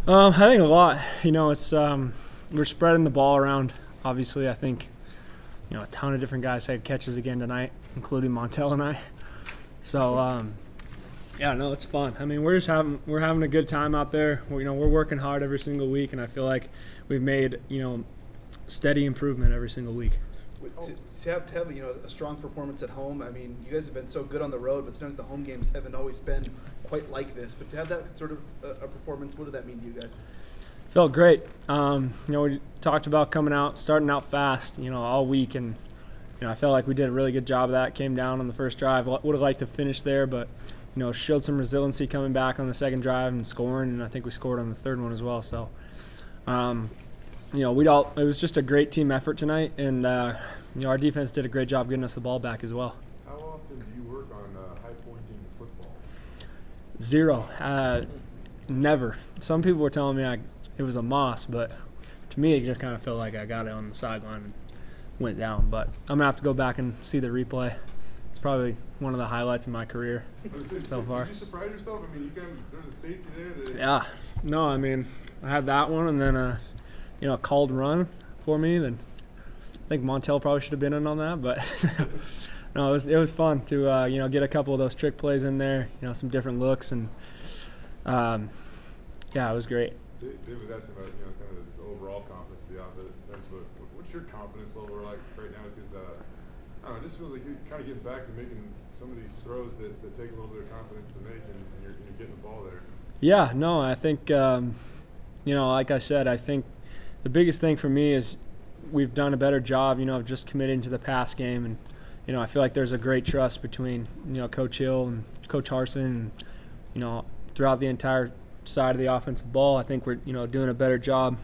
I think a lot. It's we're spreading the ball around. Obviously, I think a ton of different guys had catches again tonight, including Montel and I. So yeah, no, it's fun. I mean, we're having a good time out there. We're working hard every single week, and I feel like we've made steady improvement every single week. To have a strong performance at home. I mean, you guys have been so good on the road, but sometimes the home games haven't always been quite like this. But to have that sort of a performance, what did that mean to you guys? Felt great. We talked about starting out fast, all week, and I felt like we did a really good job of that. Came down on the first drive. Would have liked to finish there, but showed some resiliency coming back on the second drive and scoring, and I think we scored on the third one as well. So, it was just a great team effort tonight, and our defense did a great job getting us the ball back as well. How often do you work on high-pointing football? Zero. Never. Some people were telling me it was a must, but to me it just kind of felt like I got it on the sideline and went down. But I'm going to have to go back and see the replay. It's probably one of the highlights of my career so far. Did you surprise yourself? I mean, there's a safety there. Yeah. No, I mean, I had that one and then a called run for me. Then I think Montel probably should have been in on that, but no, it was fun to get a couple of those trick plays in there. Some different looks, and yeah, it was great. Dave was asking about kind of the overall confidence of the offense. What's your confidence level like right now? Because I don't know, it just feels like you're kind of getting back to making some of these throws that take a little bit of confidence to make, and you're getting the ball there. Yeah, no, I think like I said, I think the biggest thing for me is we've done a better job, of just committing to the pass game, and I feel like there's a great trust between Coach Hill and Coach Harsin, and throughout the entire side of the offensive ball. I think we're doing a better job,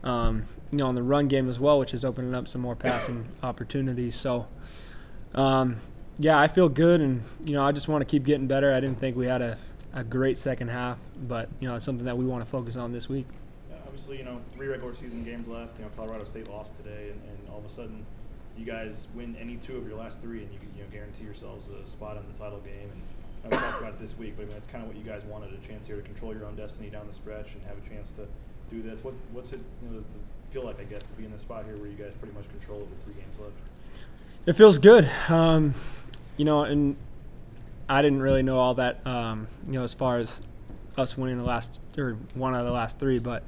on the run game as well, which is opening up some more passing opportunities. So, yeah, I feel good, and I just want to keep getting better. I didn't think we had a great second half, but it's something that we want to focus on this week. Obviously, 3 regular season games left. Colorado State lost today, and all of a sudden, you guys win any 2 of your last 3, and you guarantee yourselves a spot in the title game. And we talked about it this week, but that's kind of what you guys wanted, a chance here to control your own destiny down the stretch and have a chance to do this. What's it feel like, I guess, to be in this spot here where you guys pretty much control it with 3 games left? It feels good, and I didn't really know all that, as far as us winning one out of the last 3, but.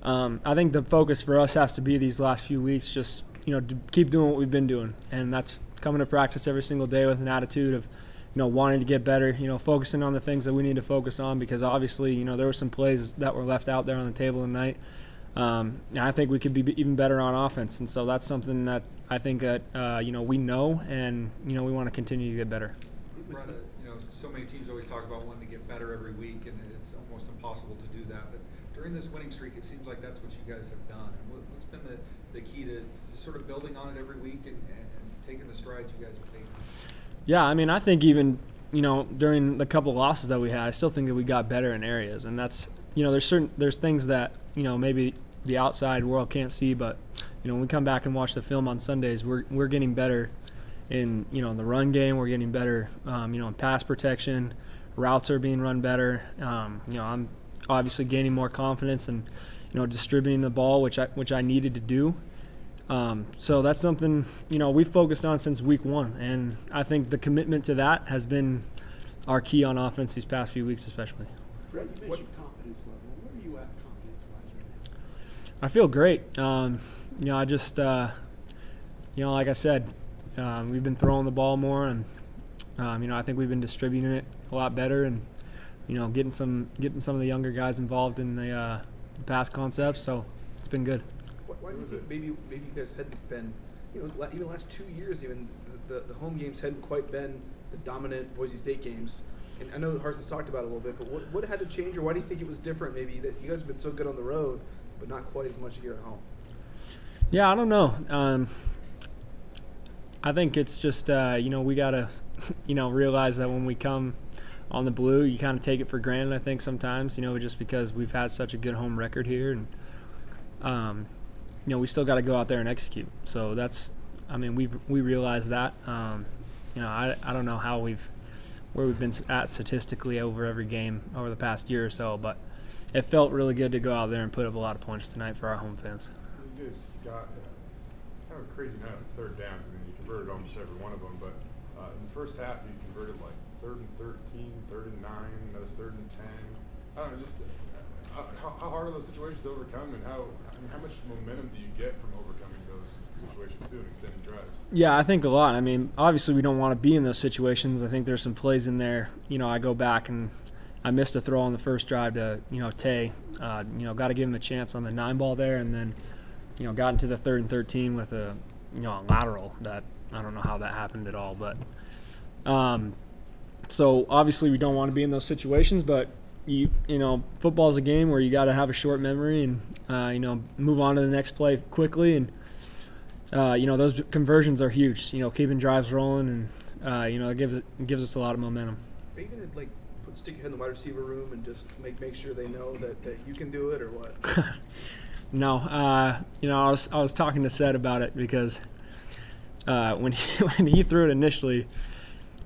I think the focus for us has to be these last few weeks, just to keep doing what we've been doing, and that's coming to practice every single day with an attitude of wanting to get better, focusing on the things that we need to focus on, because obviously there were some plays that were left out there on the table tonight. And I think we could be even better on offense, and so that's something that I think that we know, and we want to continue to get better. Brett, so many teams always talk about wanting to get better every week, and it's almost impossible to do that. But during this winning streak, it seems like that's what you guys have done. And what's been the key to sort of building on it every week and taking the strides you guys have taken? Yeah, I mean, I think even during the couple losses that we had, I still think that we got better in areas, and that's there's things that maybe the outside world can't see, but when we come back and watch the film on Sundays, we're getting better in the run game. We're getting better in pass protection. Routes are being run better. I'm obviously gaining more confidence and distributing the ball, which I needed to do. So that's something we've focused on since week 1, and I think the commitment to that has been our key on offense these past few weeks, especially. Brett, you mentioned confidence level. Where are you at confidence-wise right now? I feel great. I just like I said, we've been throwing the ball more, and I think we've been distributing it a lot better, and getting some of the younger guys involved in the pass concepts. So it's been good. Why do you think maybe you guys hadn't been, even the last 2 years, even the home games hadn't quite been the dominant Boise State games? And I know Harson's talked about it a little bit, but what had to change, or why do you think it was different? Maybe that you guys have been so good on the road, but not quite as much here at home. Yeah, I don't know. I think it's just we gotta realize that when we come on the blue, you kind of take it for granted. I think sometimes just because we've had such a good home record here, and we still got to go out there and execute. So we realize that. I don't know where we've been at statistically over every game over the past year or so, but it felt really good to go out there and put up a lot of points tonight for our home fans. You guys got kind of a crazy night on third downs. I mean, you converted almost every one of them, but in the first half you converted like 3rd and 13, 3rd and 9, another 3rd and 10. I don't know, just how hard are those situations to overcome, and how much momentum do you get from overcoming those situations too and extending drives? Yeah, I think a lot. I mean, obviously we don't want to be in those situations. I think there's some plays in there. I go back and I missed a throw on the first drive to, Tay. Got to give him a chance on the 9 ball there, and then, got into the 3rd and 13 with a lateral that I don't know how that happened at all. But so obviously we don't want to be in those situations, but football's a game where you got to have a short memory and move on to the next play quickly, and those conversions are huge. Keeping drives rolling, and it gives us a lot of momentum. Are you gonna stick your head in the wide receiver room and just make sure they know that you can do it, or what? No, I was talking to Seth about it because when he threw it initially,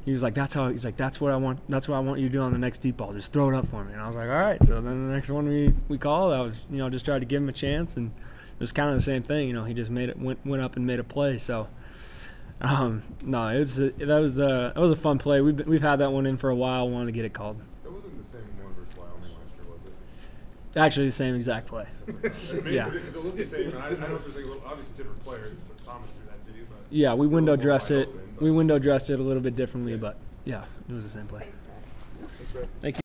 he was like, that's what I want you to do on the next deep ball. Just throw it up for me. And I was like, all right. So then the next one we called, I was just tried to give him a chance, and it was kind of the same thing. He just went up and made a play. So no, that was a fun play. We've had that one in for a while. Wanted to get it called. It wasn't the same one versus Wyoming last year, was it? Actually, the same exact play. Yeah. Because it looked the same. I know there's obviously different players. Thomas threw that to you, but yeah, we window dressed it. Open, We window dressed it a little bit differently, but yeah, it was the same play. Thanks, Brett. That's right. Thank you.